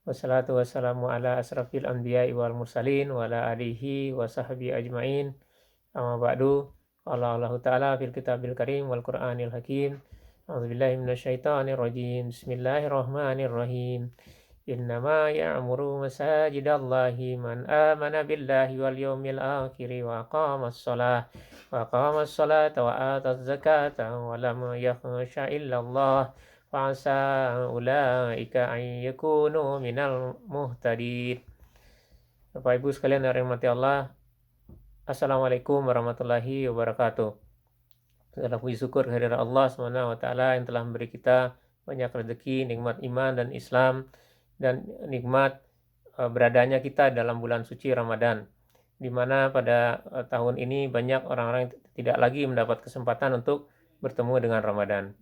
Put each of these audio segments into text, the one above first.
Wassalatu wassalamu ala asrafil anbiya'i wal mursalin wa ala alihi wa sahbihi ajma'in. Amma ba'du. Qala Allah Ta'ala fil kitabil karim wal Qur'anil hakim. A'udzubillahi minasyaitonir rajim. Bismillahirrahmanirrahim. Innama ya'muru masajidallahi man amana billahi wal yawmil akhir wa aqamas salata wa ataz zakata wa lam yakhsha illallah fa'asa ulaika an yakunu minal muhtadin. Bapak Ibu sekalian yang dirahmati Allah, Assalamualaikum warahmatullahi wabarakatuh. Segala puji syukur kehadirat Allah SWT yang telah memberi kita banyak rezeki, nikmat iman dan Islam, dan nikmat beradanya kita dalam bulan suci Ramadan, di mana pada tahun ini banyak orang-orang yang tidak lagi mendapat kesempatan untuk bertemu dengan Ramadan.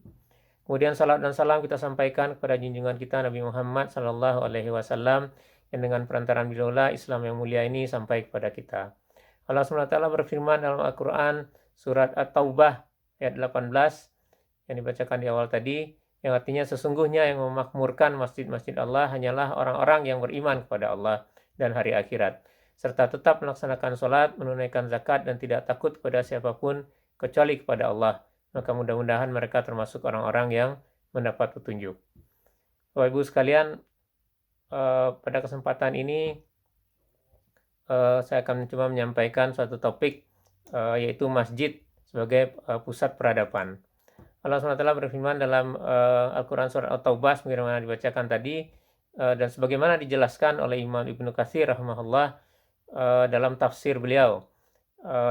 Kemudian salat dan salam kita sampaikan kepada junjungan kita Nabi Muhammad Sallallahu Alaihi Wasallam yang dengan perantaraan beliaulah Islam yang mulia ini sampai kepada kita. Allah SWT berfirman dalam Al-Quran surat At-Taubah ayat 18 yang dibacakan di awal tadi, yang artinya sesungguhnya yang memakmurkan masjid-masjid Allah hanyalah orang-orang yang beriman kepada Allah dan hari akhirat, serta tetap melaksanakan sholat, menunaikan zakat, dan tidak takut kepada siapapun kecuali kepada Allah. Maka mudah-mudahan mereka termasuk orang-orang yang mendapat petunjuk. Bapak Ibu sekalian, pada kesempatan ini saya akan coba menyampaikan suatu topik, yaitu masjid sebagai pusat peradaban. Allah SWT berfirman dalam Al-Quran surat At-Taubah sebagaimana dibacakan tadi, dan sebagaimana dijelaskan oleh Imam Ibnu Katsir rahimahullah dalam tafsir beliau,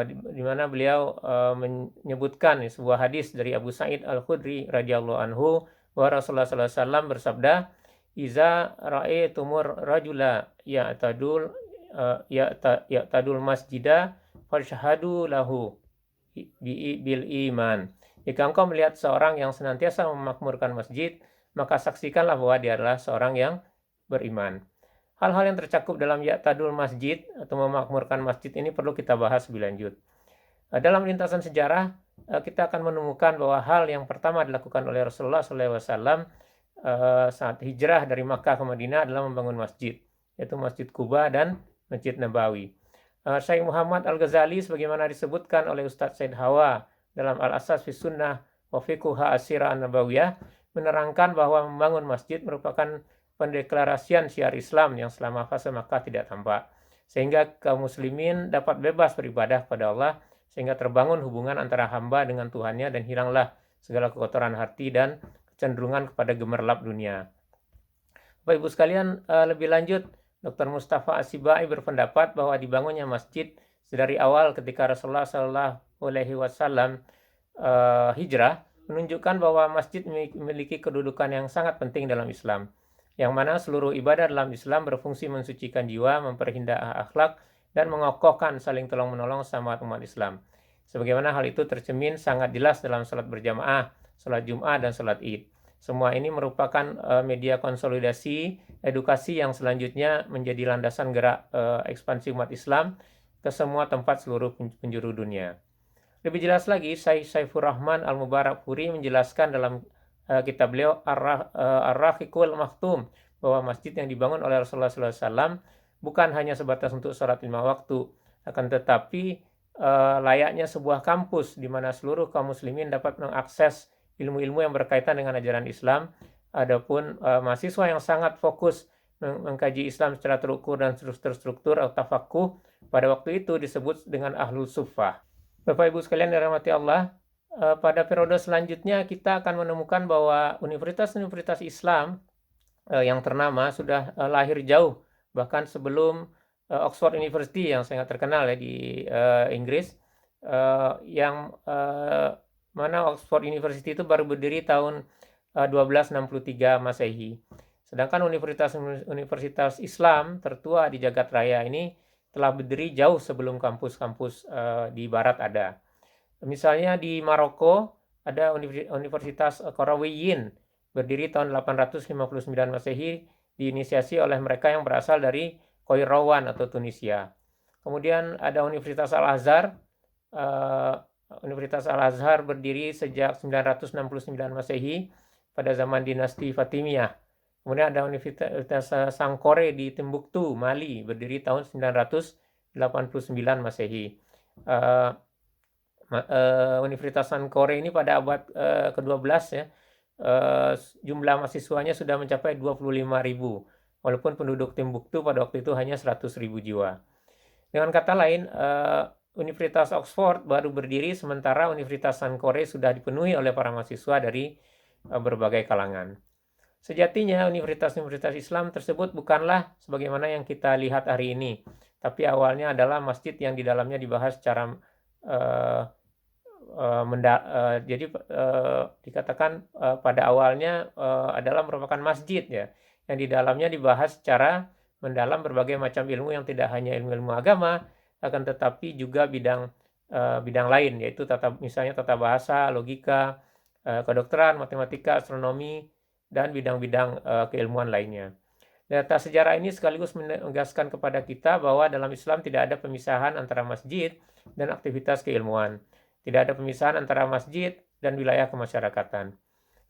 di mana beliau menyebutkan sebuah hadis dari Abu Sa'id Al-Khudri radhiyallahu anhu bahwa Rasulullah SAW bersabda, "Iza ra'aitumur rajula ya'tadul masjidah fashhadu lahu bil iman." Jika engkau melihat seorang yang senantiasa memakmurkan masjid, maka saksikanlah bahwa dia adalah seorang yang beriman. Hal-hal yang tercakup dalam ya'tadul masjid atau memakmurkan masjid ini perlu kita bahas lebih lanjut. Dalam lintasan sejarah, kita akan menemukan bahwa hal yang pertama dilakukan oleh Rasulullah SAW saat hijrah dari Makkah ke Madinah adalah membangun masjid, yaitu Masjid Quba dan Masjid Nabawi. Syekh Muhammad Al-Ghazali sebagaimana disebutkan oleh Ustadz Said Hawa dalam Al-Asas fi Sunnah wa Fiqhuha As-Sirah An-Nabawiyah menerangkan bahwa membangun masjid merupakan pendeklarasian syiar Islam yang selama fase Makkah tidak tampak, sehingga kaum muslimin dapat bebas beribadah kepada Allah, sehingga terbangun hubungan antara hamba dengan Tuhannya dan hilanglah segala kekotoran hati dan kecenderungan kepada gemerlap dunia. Bapak Ibu sekalian, lebih lanjut, Dr. Mustafa As-Sibai berpendapat bahwa dibangunnya masjid dari awal ketika Rasulullah SAW hijrah menunjukkan bahwa masjid memiliki kedudukan yang sangat penting dalam Islam, yang mana seluruh ibadah dalam Islam berfungsi mensucikan jiwa, memperindah akhlak, dan mengokohkan saling tolong-menolong sama umat Islam. Sebagaimana hal itu tercermin sangat jelas dalam salat berjamaah, salat Jum'ah, dan salat Id. Semua ini merupakan media konsolidasi edukasi yang selanjutnya menjadi landasan gerak ekspansi umat Islam ke semua tempat seluruh penjuru dunia. Lebih jelas lagi, Syekh Saifur Rahman Al-Mubarakfuri menjelaskan dalam kitab beliau Ar-Rahiqul Maktum bahwa masjid yang dibangun oleh Rasulullah SAW bukan hanya sebatas untuk sholat 5 waktu, akan tetapi layaknya sebuah kampus di mana seluruh kaum muslimin dapat mengakses ilmu-ilmu yang berkaitan dengan ajaran Islam. Adapun mahasiswa yang sangat fokus mengkaji Islam secara terukur dan terstruktur atau tafakuh, pada waktu itu disebut dengan Ahlul Suffah. Bapak Ibu sekalian yang dirahmati Allah, pada periode selanjutnya kita akan menemukan bahwa universitas-universitas Islam yang ternama sudah lahir jauh, bahkan sebelum Oxford University yang sangat terkenal ya di Inggris, yang mana Oxford University itu baru berdiri tahun 1263 Masehi. Sedangkan universitas Islam tertua di jagat raya ini telah berdiri jauh sebelum kampus-kampus di barat ada. Misalnya di Maroko ada Universitas Qarawiyyin berdiri tahun 859 Masehi, diinisiasi oleh mereka yang berasal dari Qairawan atau Tunisia. Kemudian ada Universitas Al-Azhar. Universitas Al-Azhar berdiri sejak 969 Masehi pada zaman dinasti Fatimiyah. Kemudian ada Universitas Sankore di Timbuktu, Mali, berdiri tahun 989 Masehi. Uh, Universitas Sankore ini pada abad ke-12 ya, jumlah mahasiswanya sudah mencapai 25.000, walaupun penduduk Timbuktu pada waktu itu hanya 100.000 jiwa. Dengan kata lain, Universitas Oxford baru berdiri sementara Universitas Sankore sudah dipenuhi oleh para mahasiswa dari berbagai kalangan. Sejatinya universitas-universitas Islam tersebut bukanlah sebagaimana yang kita lihat hari ini, tapi awalnya adalah masjid yang di dalamnya dibahas secara jadi dikatakan pada awalnya adalah merupakan masjid ya, yang di dalamnya dibahas secara mendalam berbagai macam ilmu yang tidak hanya ilmu-ilmu agama, akan tetapi juga bidang lain, yaitu misalnya tata bahasa, logika, kedokteran, matematika, astronomi, dan bidang-bidang keilmuan lainnya. Data sejarah ini sekaligus menegaskan kepada kita bahwa dalam Islam tidak ada pemisahan antara masjid dan aktivitas keilmuan. Tidak ada pemisahan antara masjid dan wilayah kemasyarakatan.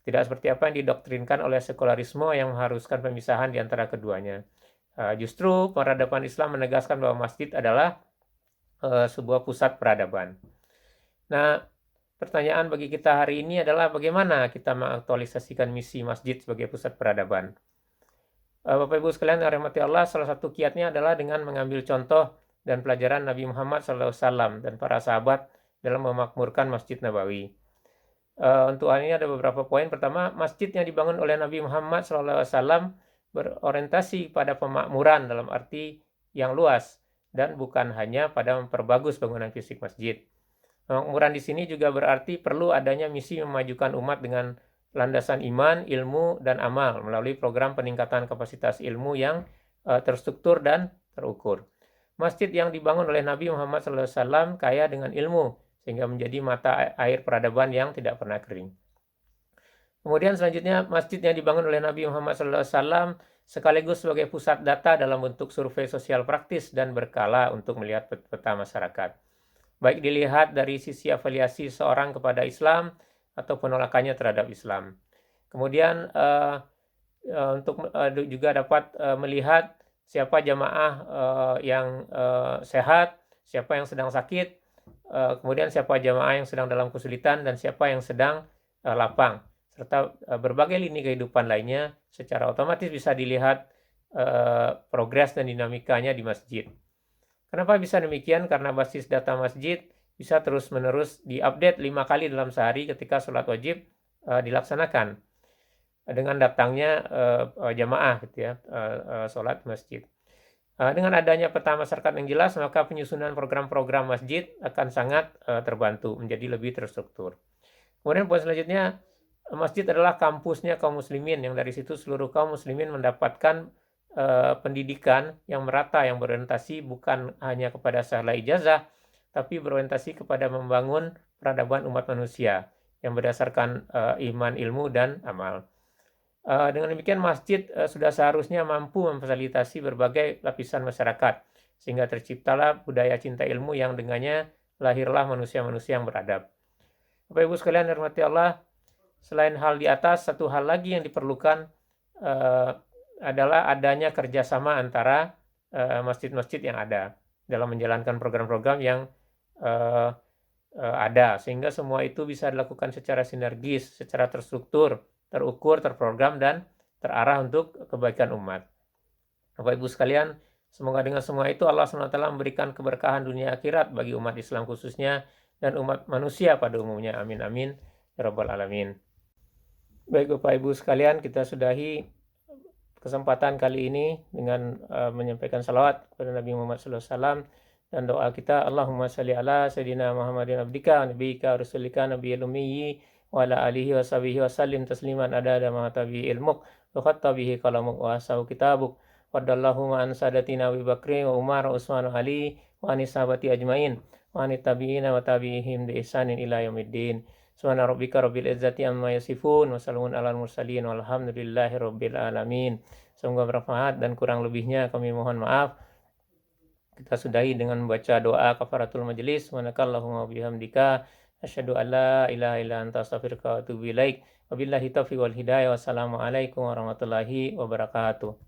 Tidak seperti apa yang didoktrinkan oleh sekularisme yang mengharuskan pemisahan di antara keduanya. Justru peradaban Islam menegaskan bahwa masjid adalah sebuah pusat peradaban. Nah, pertanyaan bagi kita hari ini adalah bagaimana kita mengaktualisasikan misi masjid sebagai pusat peradaban. Bapak Ibu sekalian yang dirahmati Allah, salah satu kiatnya adalah dengan mengambil contoh dan pelajaran Nabi Muhammad SAW dan para sahabat dalam memakmurkan Masjid Nabawi. Untuk hal ini ada beberapa poin. Pertama, masjid yang dibangun oleh Nabi Muhammad SAW berorientasi pada pemakmuran dalam arti yang luas dan bukan hanya pada memperbagus bangunan fisik masjid. Pemakmuran di sini juga berarti perlu adanya misi memajukan umat dengan landasan iman, ilmu, dan amal melalui program peningkatan kapasitas ilmu yang terstruktur dan terukur. Masjid yang dibangun oleh Nabi Muhammad SAW kaya dengan ilmu, sehingga menjadi mata air peradaban yang tidak pernah kering. Kemudian selanjutnya, masjid yang dibangun oleh Nabi Muhammad SAW sekaligus sebagai pusat data dalam bentuk survei sosial praktis dan berkala untuk melihat peta masyarakat. Baik dilihat dari sisi afiliasi seorang kepada Islam atau penolakannya terhadap Islam. Kemudian untuk juga dapat melihat siapa jamaah yang sehat, siapa yang sedang sakit, kemudian siapa jamaah yang sedang dalam kesulitan, dan siapa yang sedang lapang, serta berbagai lini kehidupan lainnya. Secara otomatis bisa dilihat progres dan dinamikanya di masjid. Kenapa bisa demikian? Karena basis data masjid bisa terus-menerus diupdate 5 kali dalam sehari ketika sholat wajib dilaksanakan dengan datangnya jamaah gitu ya, sholat masjid. Dengan adanya peta masyarakat yang jelas, maka penyusunan program-program masjid akan sangat terbantu, menjadi lebih terstruktur. Kemudian poin selanjutnya, masjid adalah kampusnya kaum muslimin, yang dari situ seluruh kaum muslimin mendapatkan pendidikan yang merata, yang berorientasi bukan hanya kepada sahla ijazah, tapi berorientasi kepada membangun peradaban umat manusia yang berdasarkan iman, ilmu, dan amal. Dengan demikian, masjid sudah seharusnya mampu memfasilitasi berbagai lapisan masyarakat, sehingga terciptalah budaya cinta ilmu yang dengannya lahirlah manusia-manusia yang beradab. Bapak Ibu sekalian dirahmati Allah, selain hal di atas, satu hal lagi yang diperlukan adalah adanya kerjasama antara masjid-masjid yang ada dalam menjalankan program-program yang ada, sehingga semua itu bisa dilakukan secara sinergis, secara terstruktur, terukur, terprogram, dan terarah untuk kebaikan umat. Bapak Ibu sekalian, semoga dengan semua itu Allah SWT memberikan keberkahan dunia akhirat bagi umat Islam khususnya dan umat manusia pada umumnya. Amin amin ya rabbal alamin. Baik Bapak Ibu sekalian, kita sudahi kesempatan kali ini dengan menyampaikan salawat kepada Nabi Muhammad SAW dan doa kita, Allahumma salli ala sayyidina Muhammadin abdika nabiyika rasulika nabiyil ummi wa ala alihi wa sahbihi wa sallim tasliman adada ma tabi ilmuk wa khatta bihi qalamuk wa asahu kitabuk wa dallahumma an sadatina Abu Bakri wa Umar wa Utsman wa Ali wa anis sahabati ajmain wa anit tabi'ina wa tabi'ihim bi ihsanin ila yaumiddin. Subhana rabbika rabbil izzati amma yasifun wa salamun alal mursalin walhamdulillahi rabbil alamin. Semoga bermanfaat dan kurang lebihnya kami mohon maaf. Kita sudahi dengan membaca doa kafaratul majelis. Subhanakallahumma bihamdika Asyhadu an la ilaha illa anta astaghfiruka wa atubu ilaik. Wabillahi taufiq wal hidayah. Wassalamualaikum warahmatullahi wabarakatuh.